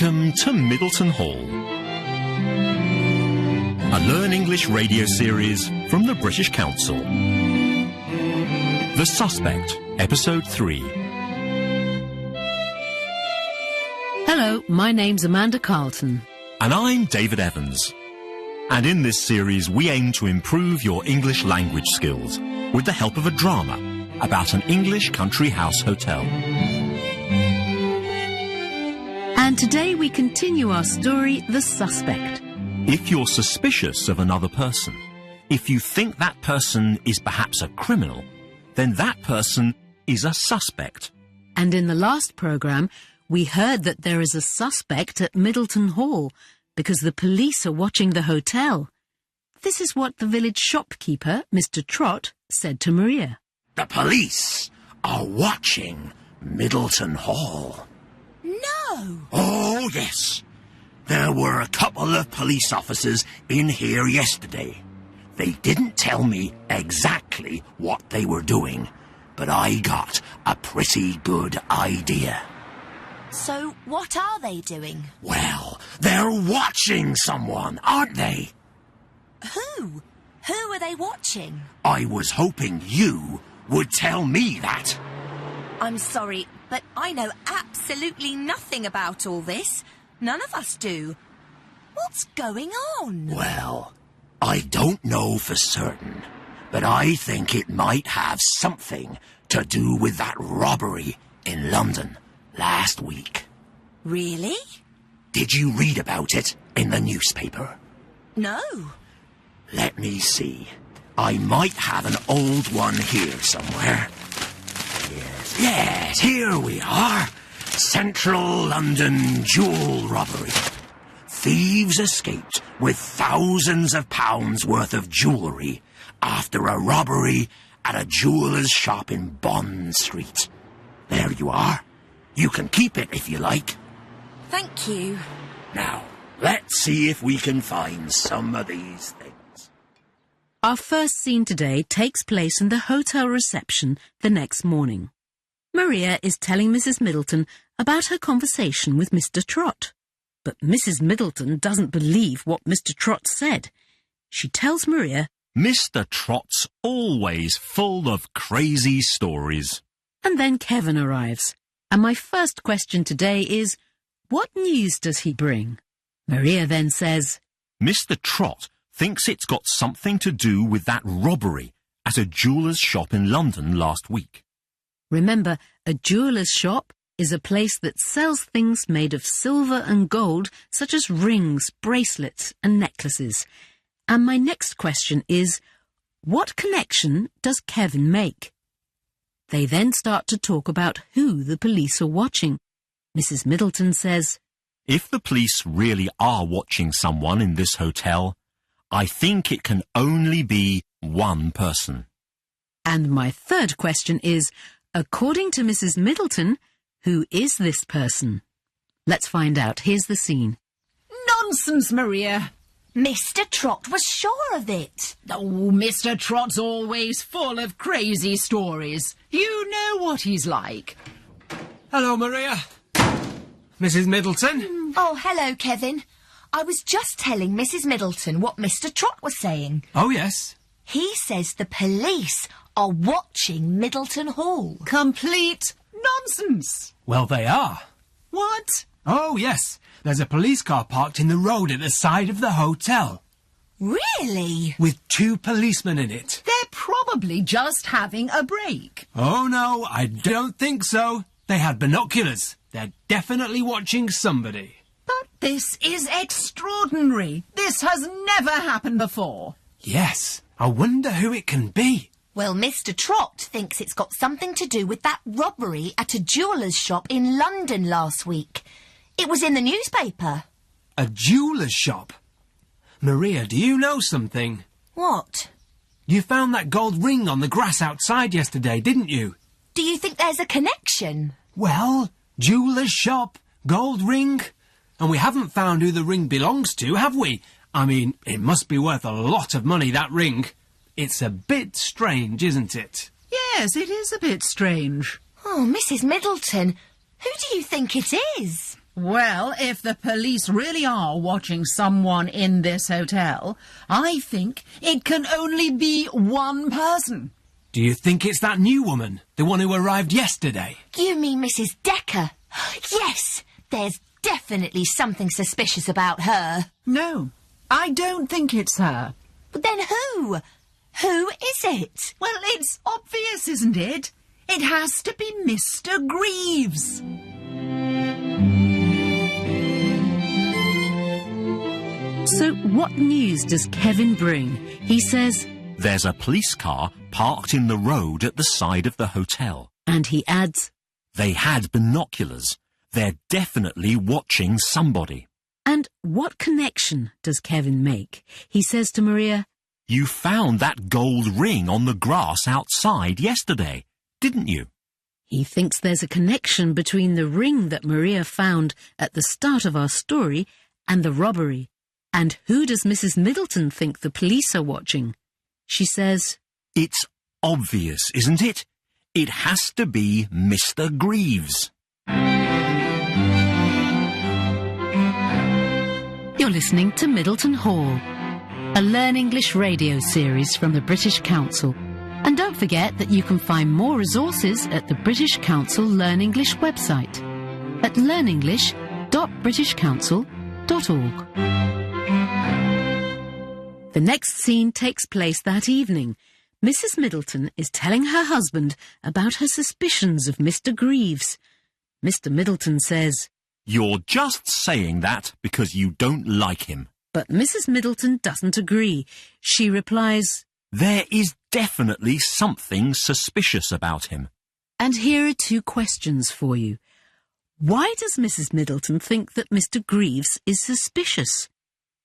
Welcome to Middleton Hall, a Learn English radio series from the British Council. The Suspect, Episode 3. Hello, my name's Amanda Carlton. And I'm David Evans. And in this series we aim to improve your English language skills with the help of a drama about an English country house hotel. And today we continue our story, The Suspect. If you're suspicious of another person, if you think that person is perhaps a criminal, then that person is a suspect. And in the last programme, we heard that there is a suspect at Middleton Hall because the police are watching the hotel. This is what the village shopkeeper, Mr. Trot, said to Maria. The police are watching Middleton Hall. No! Oh, yes. There were a couple of police officers in here yesterday. They didn't tell me exactly what they were doing, but I got a pretty good idea. So what are they doing? Well, they're watching someone, aren't they? Who? Who are they watching? I was hoping you would tell me that. I'm sorry, but I know absolutely nothing about all this. None of us do. What's going on? Well, I don't know for certain, but I think it might have something to do with that robbery in London last week. Really? Did you read about it in the newspaper? No. Let me see. I might have an old one here somewhere. Yes, here we are. Central London jewel robbery. Thieves escaped with thousands of pounds worth of jewellery after a robbery at a jeweller's shop in Bond Street. There you are. You can keep it if you like. Thank you. Now, let's see if we can find some of these things. Our first scene today takes place in the hotel reception the next morning. Maria is telling Mrs. Middleton about her conversation with Mr. Trot. But Mrs. Middleton doesn't believe what Mr. Trot said. She tells Maria, Mr. Trot's always full of crazy stories. And then Kevin arrives. And my first question today is, what news does he bring? Maria then says, Mr. Trot thinks it's got something to do with that robbery at a jeweller's shop in London last week. Remember, a jeweller's shop is a place that sells things made of silver and gold, such as rings, bracelets and necklaces. And my next question is, what connection does Kevin make? They then start to talk about who the police are watching. Mrs. Middleton says, If the police really are watching someone in this hotel, I think it can only be one person. And my third question is, according to Mrs. Middleton, who is this person? Let's find out. Here's the scene. Nonsense, Maria. Mr. Trot was sure of it. Oh, Mr. Trot's always full of crazy stories. You know what he's like. Hello, Maria. Mrs. Middleton? Oh, hello, Kevin. I was just telling Mrs. Middleton what Mr. Trot was saying. Oh, yes. He says the police are watching Middleton Hall. Complete nonsense. Well, they are. What? Oh, yes. There's a police car parked in the road at the side of the hotel. Really? With 2 policemen in it. They're probably just having a break. Oh, no, I don't think so. They had binoculars. They're definitely watching somebody. But this is extraordinary. This has never happened before. Yes. I wonder who it can be. Well, Mr. Trot thinks it's got something to do with that robbery at a jeweller's shop in London last week. It was in the newspaper. A jeweller's shop? Maria, do you know something? What? You found that gold ring on the grass outside yesterday, didn't you? Do you think there's a connection? Well, jeweller's shop, gold ring. And we haven't found who the ring belongs to, have we? I mean, it must be worth a lot of money, that ring. It's a bit strange, isn't it? Yes, it is a bit strange. Oh, Mrs. Middleton, who do you think it is? Well, if the police really are watching someone in this hotel, I think it can only be one person. Do you think it's that new woman, the one who arrived yesterday? You mean Mrs. Decker? Yes, there's definitely something suspicious about her. No, I don't think it's her. But then who? Who is it? Well, it's obvious, isn't it? It has to be Mr. Greaves. So what news does Kevin bring? He says, There's a police car parked in the road at the side of the hotel. and he adds, They had binoculars. They're definitely watching somebody. and what connection does Kevin make? He says to Maria, You found that gold ring on the grass outside yesterday, didn't you? he thinks there's a connection between the ring that Maria found at the start of our story and the robbery. And who does Mrs. Middleton think the police are watching? She says, It's obvious, isn't it? It has to be Mr. Greaves. You're listening to Middleton Hall, a Learn English radio series from the British Council. And don't forget that you can find more resources at the British Council Learn English website at learnenglish.britishcouncil.org. The next scene takes place that evening. Mrs. Middleton is telling her husband about her suspicions of Mr. Greaves. Mr. Middleton says, You're just saying that because you don't like him. but Mrs. Middleton doesn't agree. She replies, There is definitely something suspicious about him. and here are two questions for you. Why does Mrs. Middleton think that Mr. Greaves is suspicious?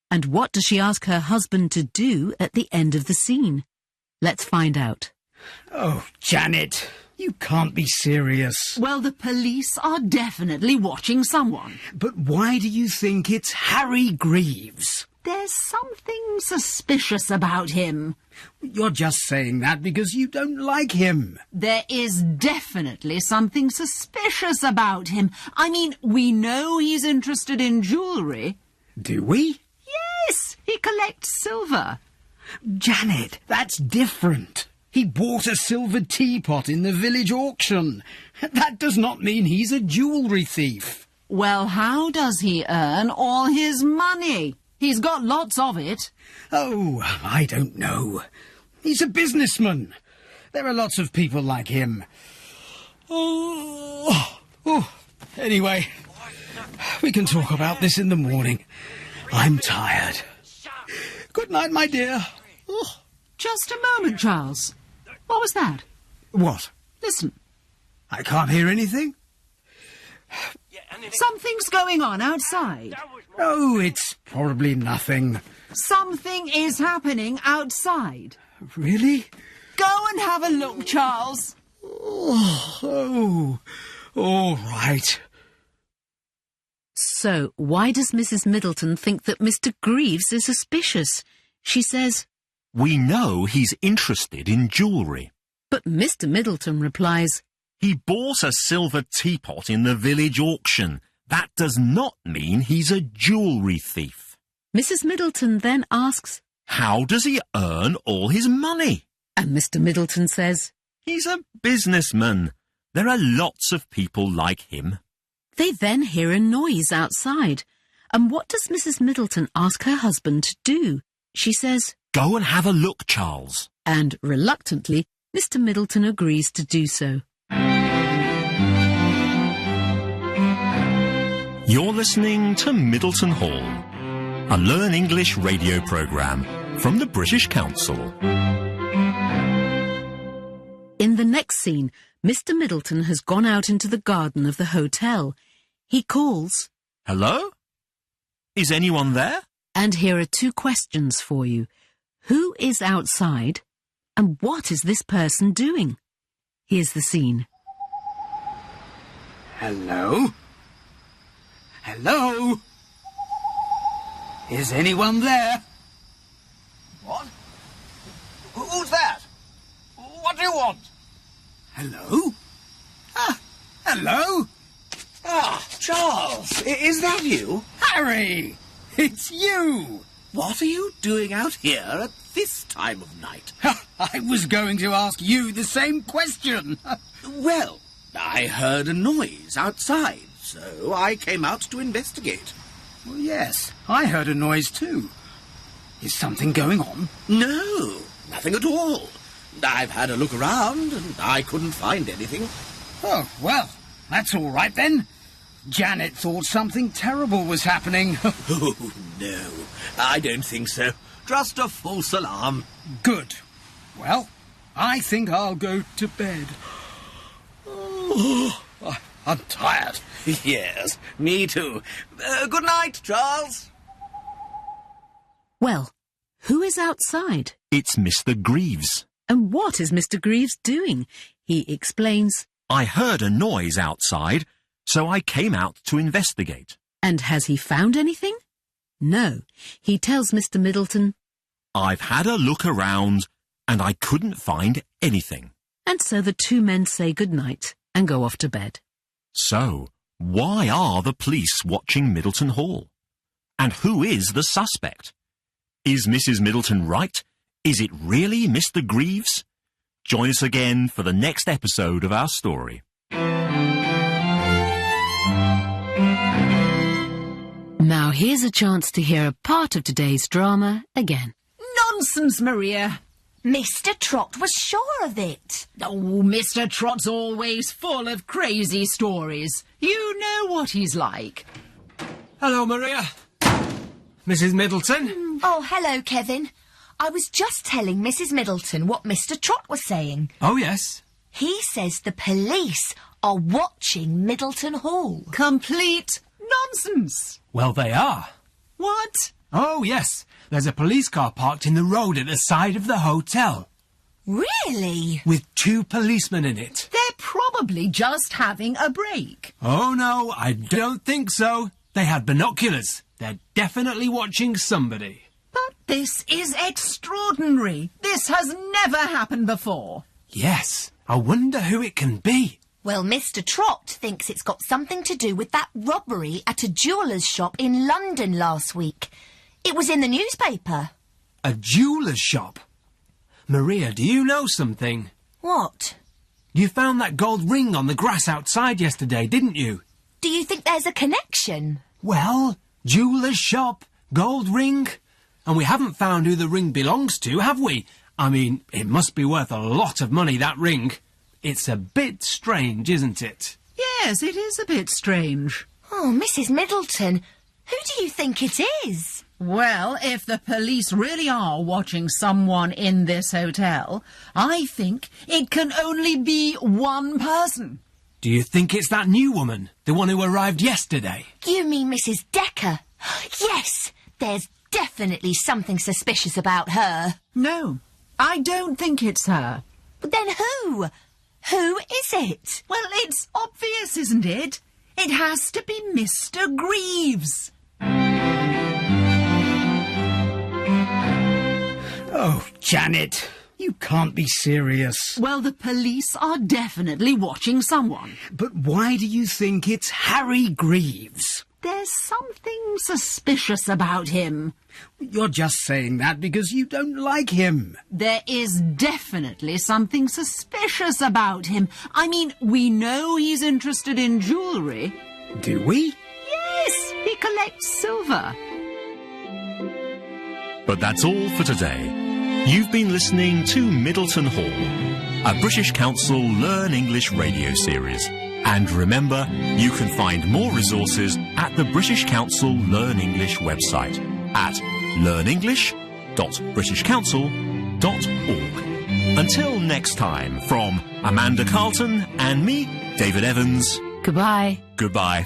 And what does she ask her husband to do at the end of the scene? Let's find out. Oh, Janet, you can't be serious. Well, the police are definitely watching someone. But why do you think it's Harry Greaves? There's something suspicious about him. You're just saying that because you don't like him. There is definitely something suspicious about him. I mean, we know he's interested in jewellery. Do we? Yes, he collects silver. Janet, that's different. He bought a silver teapot in the village auction. That does not mean he's a jewellery thief. Well, how does he earn all his money? He's got lots of it. Oh, I don't know. He's a businessman. There are lots of people like him. Anyway, we can talk about this in the morning. I'm tired. Good night, my dear. Just a moment, Charles. What was that? What? Listen, I can't hear anything? something's going on outside. Oh, it's probably nothing. Something is happening outside. Really? Go and have a look, Charles. Oh, all right. So, why does Mrs. Middleton think that Mr. Greaves is suspicious? She says, We know he's interested in jewellery. but Mr. Middleton replies, He bought a silver teapot in the village auction. That does not mean he's a jewellery thief. Mrs. Middleton then asks, How does he earn all his money? and Mr. Middleton says, He's a businessman. There are lots of people like him. They then hear a noise outside. And what does Mrs. Middleton ask her husband to do? She says, Go and have a look, Charles. and reluctantly, Mr. Middleton agrees to do so. You're listening to Middleton Hall, a Learn English radio programme from the British Council. In the next scene, Mr. Middleton has gone out into the garden of the hotel. He calls, Hello? Is anyone there? and here are two questions for you. Who is outside, and what is this person doing? Here's the scene. Hello? Hello? Is anyone there? What? Who's that? What do you want? Hello? Ah, hello? Ah, Charles, is that you? Harry! It's you! What are you doing out here at this time of night? I was going to ask you the same question. Well, I heard a noise outside, so I came out to investigate. Well, yes, I heard a noise too. Is something going on? No, nothing at all. I've had a look around and I couldn't find anything. Oh, well, that's all right then. Janet thought something terrible was happening. Oh, no, I don't think so. Just a false alarm. Good. Well, I think I'll go to bed. Oh, I'm tired. yes, me too. Good night, Charles. Well, who is outside? It's Mr. Greaves. And what is Mr. Greaves doing? He explains. I heard a noise outside, so I came out to investigate. And has he found anything? No. He tells Mr. Middleton. I've had a look around and I couldn't find anything. And so the two men say goodnight and go off to bed. So, why are the police watching Middleton Hall? And who is the suspect? Is Mrs. Middleton right? Is it really Mr. Greaves? Join us again for the next episode of our story. Now here's a chance to hear a part of today's drama again. Nonsense, Maria. Mr. Trot was sure of it. Oh, Mr. Trot's always full of crazy stories. You know what he's like. Hello, Maria. Mrs. Middleton? Oh, hello, Kevin. I was just telling Mrs. Middleton what Mr. Trot was saying. Oh, yes. He says the police are watching Middleton Hall. Complete nonsense. Well, they are. What? Oh, yes. There's a police car parked in the road at the side of the hotel. Really? With 2 policemen in it. They're probably just having a break. Oh, no, I don't think so. They had binoculars. They're definitely watching somebody. But this is extraordinary. This has never happened before. Yes. I wonder who it can be. Well, Mr. Trot thinks it's got something to do with that robbery at a jeweller's shop in London last week. It was in the newspaper. A jeweller's shop? Maria, do you know something? What? You found that gold ring on the grass outside yesterday, didn't you? Do you think there's a connection? Well, jeweller's shop, gold ring. And we haven't found who the ring belongs to, have we? I mean, it must be worth a lot of money, that ring. It's a bit strange, isn't it? Yes, it is a bit strange. Oh, Mrs. Middleton, who do you think it is? Well, if the police really are watching someone in this hotel, I think it can only be one person. Do you think it's that new woman, the one who arrived yesterday? You mean Mrs. Decker? Yes, there's definitely something suspicious about her. No, I don't think it's her. But then who? Who is it? Well, it's obvious, isn't it? It has to be Mr. Greaves. Oh, Janet, you can't be serious. Well, the police are definitely watching someone. But why do you think it's Harry Greaves? There's something suspicious about him. You're just saying that because you don't like him. There is definitely something suspicious about him. I mean, we know he's interested in jewellery. Do we? Yes, he collects silver. But that's all for today. You've been listening to Middleton Hall, a British Council Learn English radio series. And remember, you can find more resources at the British Council Learn English website at learnenglish.britishcouncil.org. Until next time, from Amanda Carlton and me, David Evans. Goodbye. Goodbye.